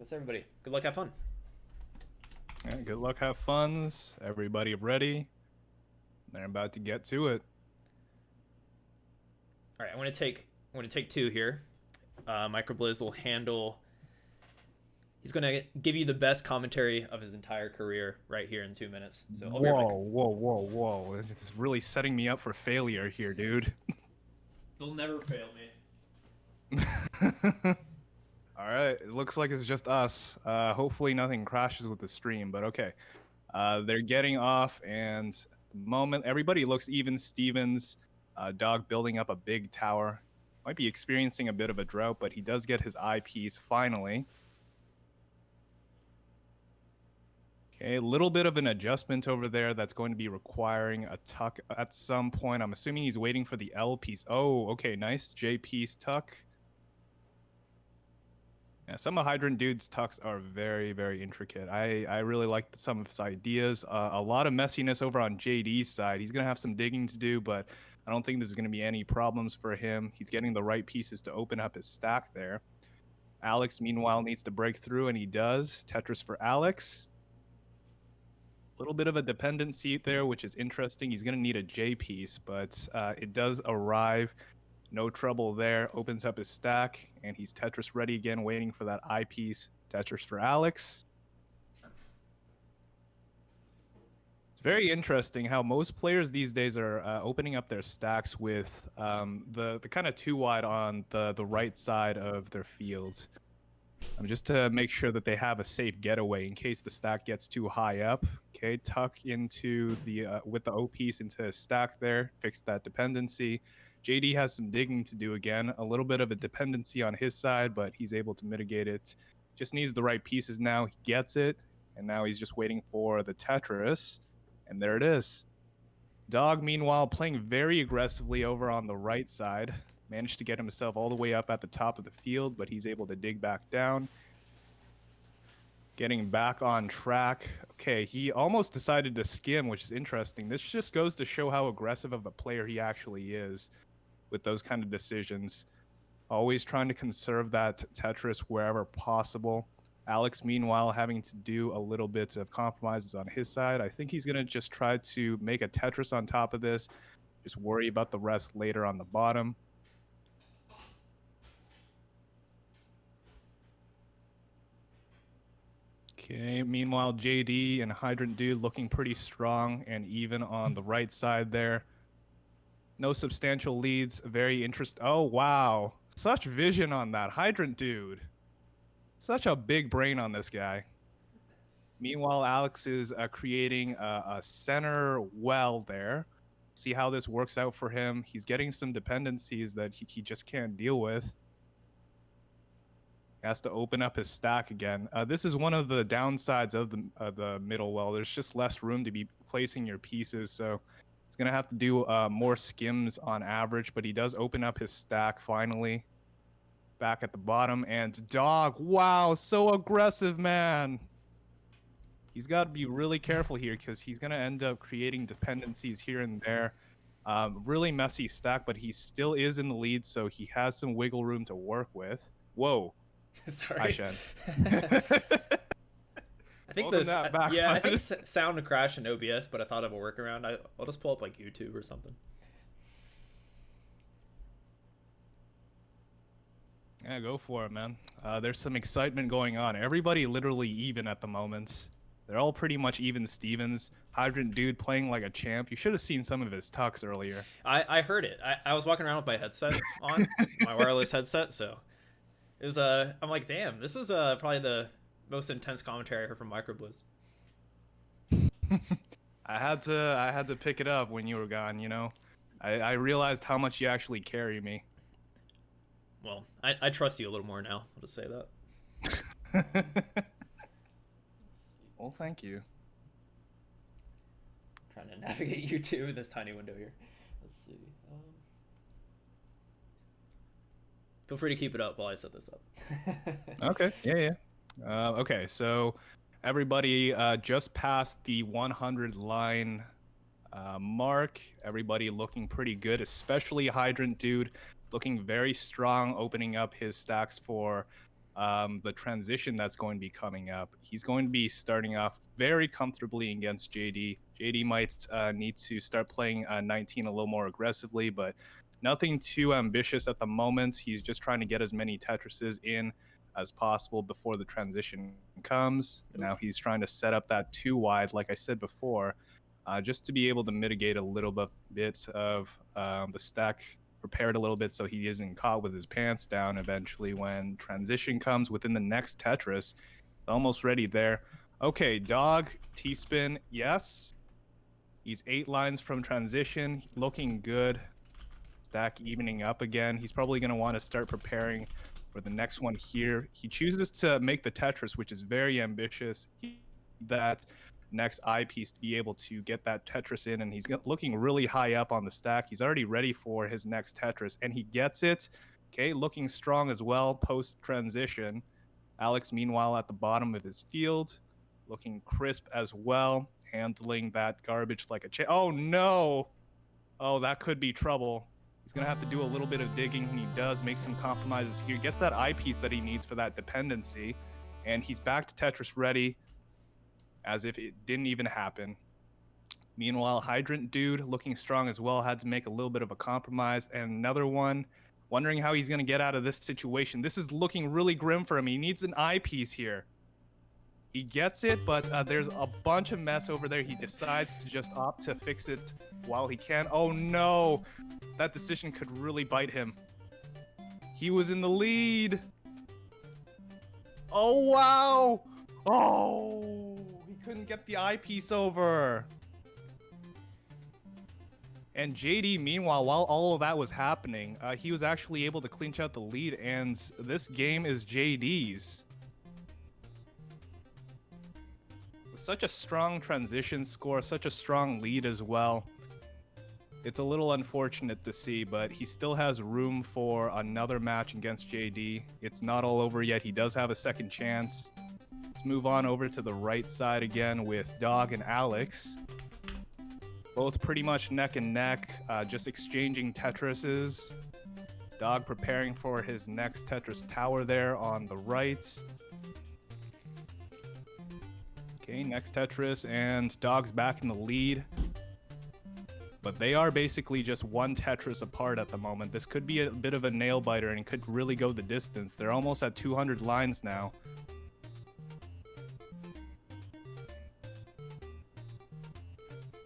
That's everybody. Good luck, have fun. Yeah, good luck, have funs. Everybody ready? They're about to get to it. All right, I'm gonna take two here. Microblizz will handle. He's gonna give you the best commentary of his entire career right here in 2 minutes. So I'll be right back. Whoa. This is really setting me up for failure here, dude. You'll never fail me. All right, it looks like it's just us. Hopefully nothing crashes with the stream, but okay. They're getting off, and the moment everybody looks even. Stevens, dog building up a big tower. Might be experiencing a bit of a drought, but he does get his eyepiece finally. Okay, a little bit of an adjustment over there that's going to be requiring a tuck at some point. I'm assuming he's waiting for the L piece. Oh, okay, nice J piece tuck. Yeah, some of Hydrant dude's tucks are very, very intricate. I really like some of his ideas. A lot of messiness over on JD's side. He's going to have some digging to do, but I don't think there's going to be any problems for him. He's getting the right pieces to open up his stack there. Alex, meanwhile, needs to break through, and he does. Tetris for Alex. A little bit of a dependency there, which is interesting. He's going to need a J piece, but it does arrive. No trouble there. Opens up his stack, and he's Tetris ready again, waiting for that I piece. Tetris for Alex. It's very interesting how most players these days are opening up their stacks with the kind of too wide on the right side of their fields. Just to make sure that they have a safe getaway in case the stack gets too high up. Okay, tuck into the with the O piece into his stack there, fix that dependency. JD has some digging to do again, a little bit of a dependency on his side, but he's able to mitigate it. Just needs the right pieces now. He gets it, and now he's just waiting for the Tetris, and there it is. Dog, meanwhile, playing very aggressively over on the right side. Managed to get himself all the way up at the top of the field, but he's able to dig back down. Getting back on track. Okay, he almost decided to skim, which is interesting. This just goes to show how aggressive of a player he actually is with those kind of decisions. Always trying to conserve that Tetris wherever possible. Alex, meanwhile, having to do a little bit of compromises on his side. I think he's going to just try to make a Tetris on top of this. Just worry about the rest later on the bottom. Okay, meanwhile, JD and Hydrant Dude looking pretty strong and even on the right side there. No substantial leads, very interesting. Oh, wow. Such vision on that. Hydrant Dude. Such a big brain on this guy. Meanwhile, Alex is creating a center well there. See how this works out for him. He's getting some dependencies that he just can't deal with. Has to open up his stack again. This is one of the downsides of the middle well. There's just less room to be placing your pieces, so he's gonna have to do more skims on average. But he does open up his stack finally. Back at the bottom, and dog, wow, so aggressive, man. He's got to be really careful here because he's gonna end up creating dependencies here and there. Really messy stack, but he still is in the lead, so he has some wiggle room to work with. Whoa. Sorry. Hi, Shen. I think this. Yeah, I think sound crashed in OBS, but I thought of a workaround. I'll just pull up like YouTube or something. Yeah, go for it, man. There's some excitement going on. Everybody literally even at the moment. They're all pretty much even Stevens. Hydrant Dude playing like a champ. You should have seen some of his tucks earlier. I heard it. I was walking around with my headset on, my wireless headset, so it was I'm like, damn, this is probably the most intense commentary I heard from Microblizz. I had to pick it up when you were gone, you know. I realized how much you actually carry me. Well, I trust you a little more now. I'll just say that. Well, thank you. Trying to navigate YouTube in this tiny window here. Let's see. Feel free to keep it up while I set this up. Okay. Yeah. Okay, so everybody just passed the 100 line mark. Everybody looking pretty good, especially Hydrant Dude looking very strong, opening up his stacks for the transition that's going to be coming up. He's going to be starting off very comfortably against JD. JD might need to start playing 19 a little more aggressively, but nothing too ambitious at the moment. He's just trying to get as many Tetrises in as possible before the transition comes. Now he's trying to set up that 2 wide, like I said before, just to be able to mitigate a little bit of the stack prepared a little bit so he isn't caught with his pants down eventually when transition comes within the next Tetris. Almost ready there. Okay, dog, T-spin, yes. He's 8 lines from transition, looking good. Stack evening up again. He's probably going to want to start preparing for the next one here. He chooses to make the Tetris, which is very ambitious. That next eyepiece to be able to get that Tetris in, and he's looking really high up on the stack. He's already ready for his next Tetris, and he gets it. Okay, looking strong as well post-transition. Alex, meanwhile, at the bottom of his field, looking crisp as well, handling that garbage like a oh, no! Oh, that could be trouble. He's going to have to do a little bit of digging, and he does make some compromises here. Gets that eyepiece that he needs for that dependency, and he's back to Tetris ready, as if it didn't even happen. Meanwhile, Hydrant dude looking strong as well, had to make a little bit of a compromise, and another one wondering how he's going to get out of this situation. This is looking really grim for him. He needs an eyepiece here. He gets it, but there's a bunch of mess over there. He decides to just opt to fix it while he can. Oh no, that decision could really bite him. He was in the lead. Oh wow. Oh, he couldn't get the eyepiece over. And JD, meanwhile, while all of that was happening, he was actually able to clinch out the lead, and this game is JD's. With such a strong transition score, such a strong lead as well. It's a little unfortunate to see, but he still has room for another match against JD. It's not all over yet. He does have a second chance. Let's move on over to the right side again with Dog and Alex. Both pretty much neck and neck, just exchanging Tetrises. Dog preparing for his next Tetris tower there on the right. Okay, next Tetris, and Dog's back in the lead. But they are basically just one Tetris apart at the moment. This could be a bit of a nail biter and could really go the distance. They're almost at 200 lines now.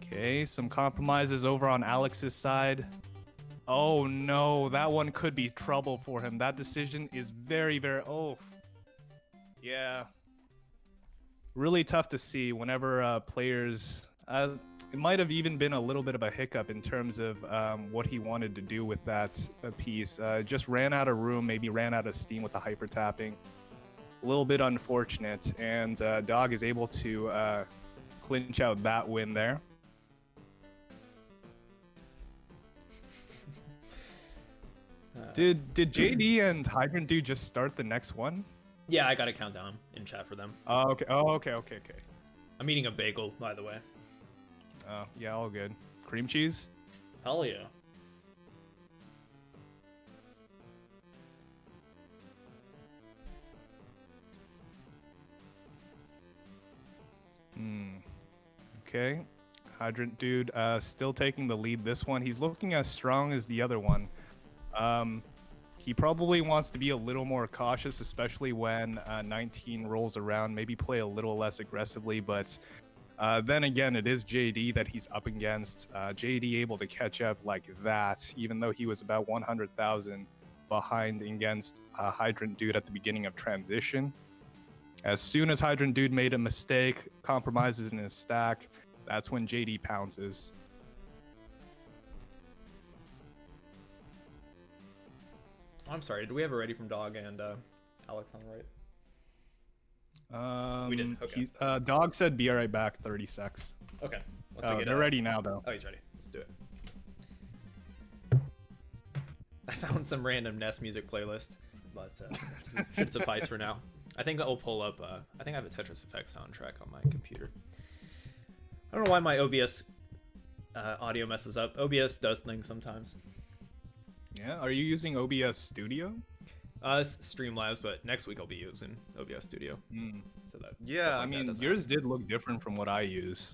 Okay, some compromises over on Alex's side. Oh no, that one could be trouble for him. That decision is very, very... Oh, yeah. Really tough to see whenever players... it might have even been a little bit of a hiccup in terms of what he wanted to do with that piece. Just ran out of room, maybe ran out of steam with the hyper tapping. A little bit unfortunate, and Dog is able to clinch out that win there. Did JD and Hydrant dude just start the next one? Yeah, I got a countdown in chat for them. Oh, okay. Oh, okay. I'm eating a bagel, by the way. Oh, yeah, all good. Cream cheese? Hell yeah. Okay. Hydrant dude still taking the lead this one. He's looking as strong as the other one. He probably wants to be a little more cautious, especially when 19 rolls around, maybe play a little less aggressively, but then again, it is JD that he's up against. JD able to catch up like that, even though he was about 100,000 behind against Hydrant dude at the beginning of transition. As soon as Hydrant dude made a mistake, compromises in his stack, that's when JD pounces. I'm sorry, did we have a ready from Dog and Alex on the right? We did, okay. Dog said be right back, 30 secs. Okay. They're ready now, though. Oh, he's ready. Let's do it. I found some random NES music playlist, but should suffice for now. I think I'll pull up, I think I have a Tetris Effect soundtrack on my computer. I don't know why my OBS audio messes up. OBS does things sometimes. Yeah, are you using OBS Studio? It's Streamlabs, but next week I'll be using OBS Studio. So that Yeah, I mean, yours did look different from what I use.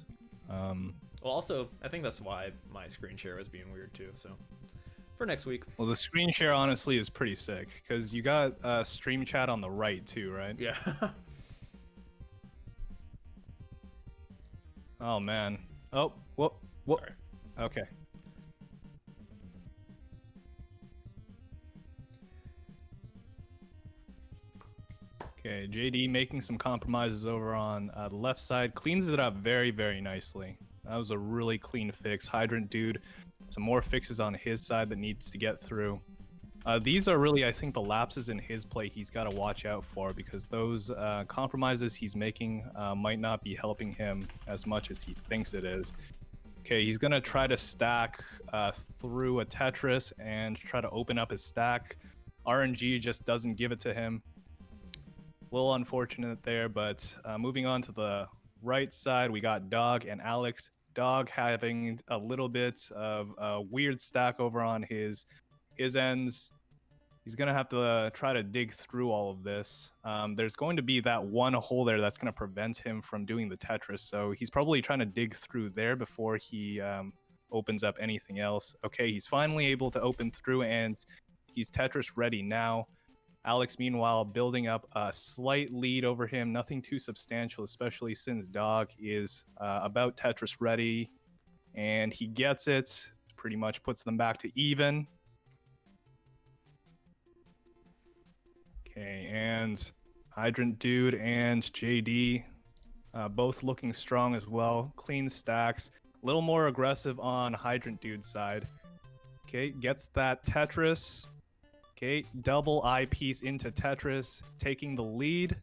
Well, also, I think that's why my screen share was being weird too. So, for next week. Well, the screen share honestly is pretty sick because you got stream chat on the right too, right? Yeah. Oh man. Oh, what? Sorry. Okay. Okay, JD making some compromises over on the left side, cleans it up very, very nicely. That was a really clean fix. Hydrant dude, some more fixes on his side that needs to get through. These are really, I think, the lapses in his play he's got to watch out for because those compromises he's making might not be helping him as much as he thinks it is. Okay, he's going to try to stack through a Tetris and try to open up his stack. RNG just doesn't give it to him. A little unfortunate there, but moving on to the right side, we got Dog and Alex. Dog having a little bit of a weird stack over on his ends. He's going to have to try to dig through all of this. There's going to be that one hole there that's going to prevent him from doing the Tetris, so he's probably trying to dig through there before he opens up anything else. Okay, he's finally able to open through, and he's Tetris ready now. Alex, meanwhile, building up a slight lead over him. Nothing too substantial, especially since Dog is about Tetris ready. And he gets it. Pretty much puts them back to even. Okay, and Hydrant Dude and JD both looking strong as well. Clean stacks. A little more aggressive on Hydrant Dude's side. Okay, gets that Tetris. Okay, double eyepiece into Tetris, taking the lead.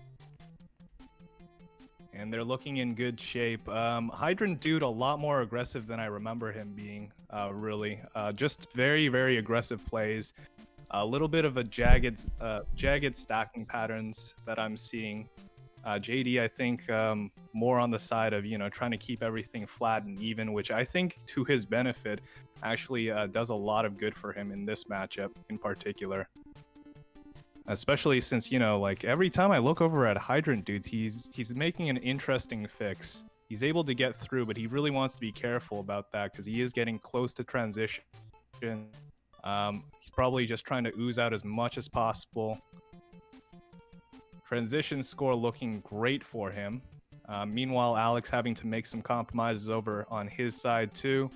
And they're looking in good shape. Hydrant Dude, a lot more aggressive than I remember him being, really. Just very, very aggressive plays. A little bit of a jagged stacking patterns that I'm seeing. JD, I think, more on the side of, trying to keep everything flat and even, which I think to his benefit actually does a lot of good for him in this matchup in particular. Especially since, like every time I look over at Hydrant Dudes, he's making an interesting fix. He's able to get through, but he really wants to be careful about that because he is getting close to transition. He's probably just trying to ooze out as much as possible. Transition score looking great for him. Meanwhile, Alex having to make some compromises over on his side too.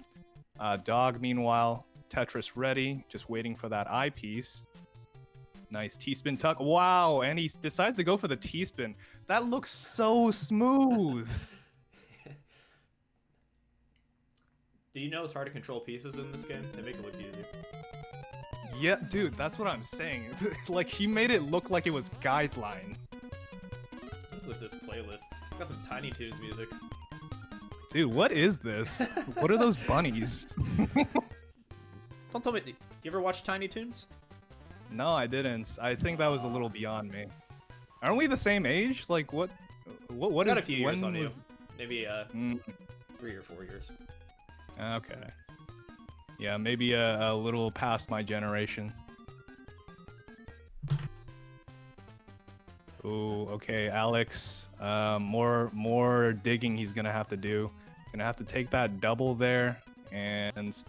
Dog, meanwhile, Tetris ready, just waiting for that eyepiece. Nice T-spin tuck. Wow, and he decides to go for the T-spin. That looks so smooth. Do you know it's hard to control pieces in this game? They make it look easy. Yeah, dude, that's what I'm saying. Like, he made it look like it was guideline. What's with this playlist? Got some Tiny Toons music. Dude, what is this? What are those bunnies? Don't tell me. You ever watch Tiny Toons? No, I didn't. I think that was a little beyond me. Aren't we the same age? Like, what I got a few years on you. Maybe 3 or 4 years. Okay. Yeah, maybe a little past my generation. Ooh, okay, Alex. More digging he's gonna have to do. Gonna have to take that double there, and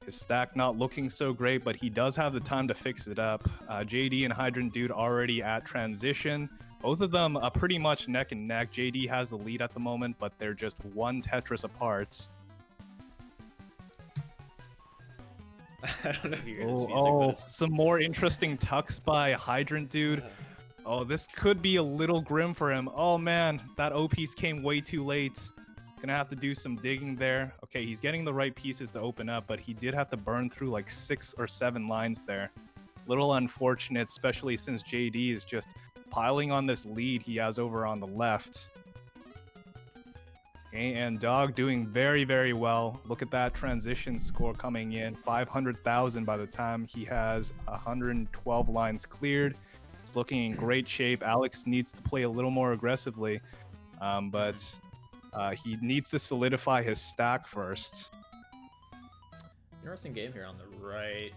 his stack not looking so great, but he does have the time to fix it up. JD and Hydrant Dude already at transition. Both of them are pretty much neck and neck. JD has the lead at the moment, but they're just one Tetris apart. I don't know if you hear this music, but it's... some more interesting tucks by Hydrant Dude. Oh, this could be a little grim for him. Oh man, that O piece came way too late. Gonna have to do some digging there. Okay, he's getting the right pieces to open up, but he did have to burn through like 6 or 7 lines there. Little unfortunate, especially since JD is just piling on this lead he has over on the left. Okay, and Dog doing very, very well. Look at that transition score coming in. 500,000 by the time he has 112 lines cleared. It's looking in great shape. Alex needs to play a little more aggressively, but he needs to solidify his stack first. Interesting game here on the right.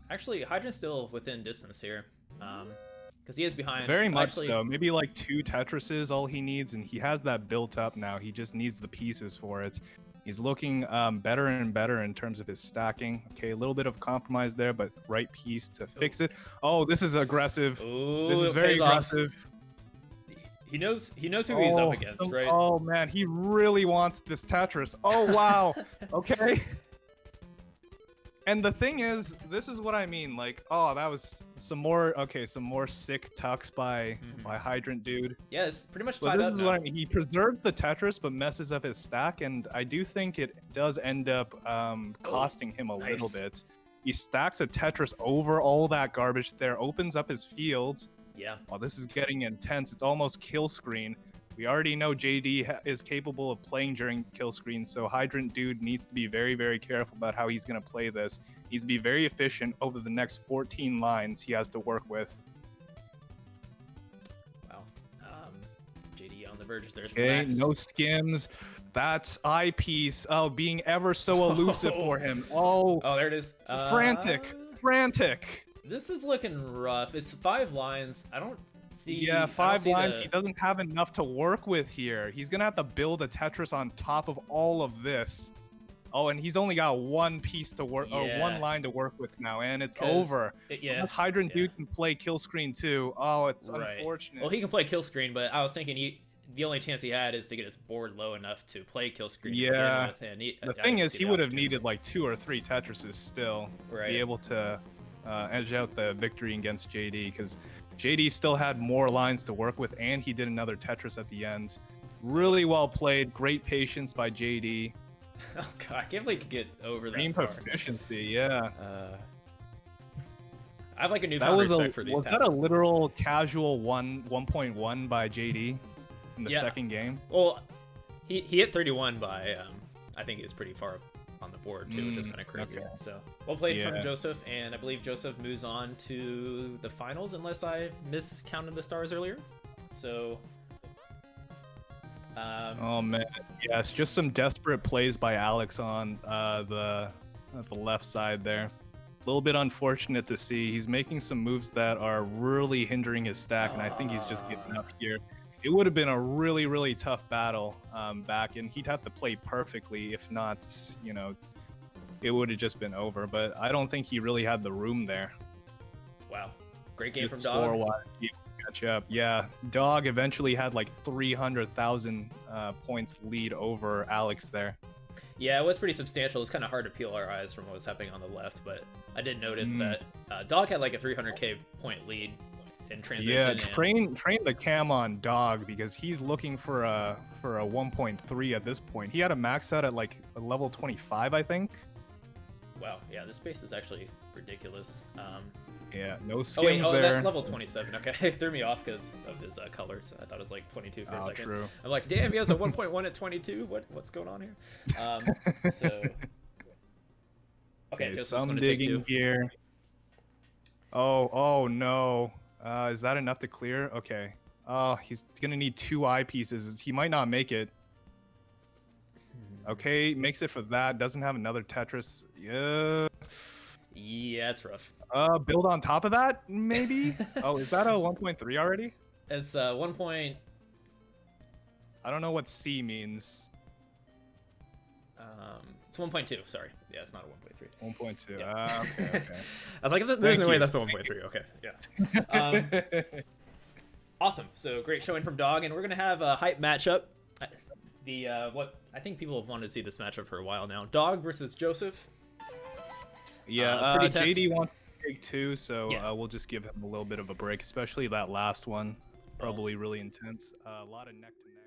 Actually, Hydrant's still within distance here. Because he is behind. Very much Actually, so. Maybe like 2 Tetrises all he needs, and he has that built up now. He just needs the pieces for it. He's looking better and better in terms of his stacking. Okay, a little bit of compromise there, but right piece to fix it. Oh, this is aggressive. Ooh, This is very aggressive. He knows who he's up against, right? Oh man, he really wants this Tetris. Oh wow. Okay. And the thing is, this is what I mean. Like, oh, that was some more sick tucks by Hydrant dude. Yeah, it's pretty much But tied this up is now. what I mean. He preserves the Tetris, but messes up his stack, and I do think it does end up costing him a little bit. He stacks a Tetris over all that garbage there, opens up his fields. Yeah. Oh, this is getting intense. It's almost kill screen. We already know JD is capable of playing during kill screen, so Hydrant dude needs to be very, very careful about how he's going to play this. He needs to be very efficient over the next 14 lines he has to work with. Wow. JD on the verge. There's the Okay, max. no skims. That's eyepiece. Oh, being ever so elusive for him. Oh, there it is. it's frantic. Frantic. This is looking rough. It's 5 lines. I don't see. Yeah, 5 lines. He doesn't have enough to work with here. He's gonna have to build a Tetris on top of all of this. Oh, and he's only got 1 piece to work, or 1 line to work with now, and it's over. Unless Hydrant dude can play kill screen too. Oh, it's unfortunate. Well, he can play kill screen, but I was thinking the only chance he had is to get his board low enough to play kill screen. Yeah. And the thing is, he would have needed like 2 or 3 Tetrises still to be able to edge out the victory against JD, because JD still had more lines to work with, and he did another Tetris at the end. Really well played. Great patience by JD. Oh god, I can't believe he could get over that. Game proficiency, yeah. I have like a newfound respect for these. Was that a literal casual 1.1 by JD in the second game? Well, he hit 31 by I think he was pretty far up on the board too, which is kind of crazy. Okay. So well played from Joseph, and I believe Joseph moves on to the finals unless I miscounted the stars earlier. So oh man, yes, just some desperate plays by Alex on the left side there. A little bit unfortunate to see. He's making some moves that are really hindering his stack, and I think he's just getting up here. It would have been a really, really tough battle back, and he'd have to play perfectly. If not, you know, it would have just been over. But I don't think he really had the room there. Wow, great game from Score Dog. wise, catch up. Yeah, Dog eventually had like 300,000 points lead over Alex there. Yeah, it was pretty substantial. It was kind of hard to peel our eyes from what was happening on the left, but I did notice that Dog had like a 300k point lead in transition. Yeah, train the cam on Dog, because he's looking for a 1.3 at this point. He had a max out at like a level 25, I think. Wow, yeah, this space is actually ridiculous. Yeah, no skims there. That's level 27. Okay, it threw me off because of his colors. I thought it was like 22 for a second. True. I'm like, damn, he has a 1.1 at 22. What's going on here? So, okay, some digging here. Oh no. Is that enough to clear? Okay. Oh, he's gonna need 2 eyepieces. He might not make it. Okay, makes it for that. Doesn't have another Tetris. Yeah, it's rough. Build on top of that, maybe? Oh, is that a 1.3 already? It's 1. I don't know what C means. It's 1.2. Sorry. Yeah, it's not a 1.3. 1.2. Yeah. Okay. I was like, there's no way that's a 1.3. Okay, yeah. Awesome. So great showing from Dog, and we're gonna have a hype matchup. What I think people have wanted to see this matchup for a while now. Dog versus Joseph. Yeah, pretty tense. JD wants to take 2, so we'll just give him a little bit of a break, especially that last one. Probably really intense. A lot of neck to neck.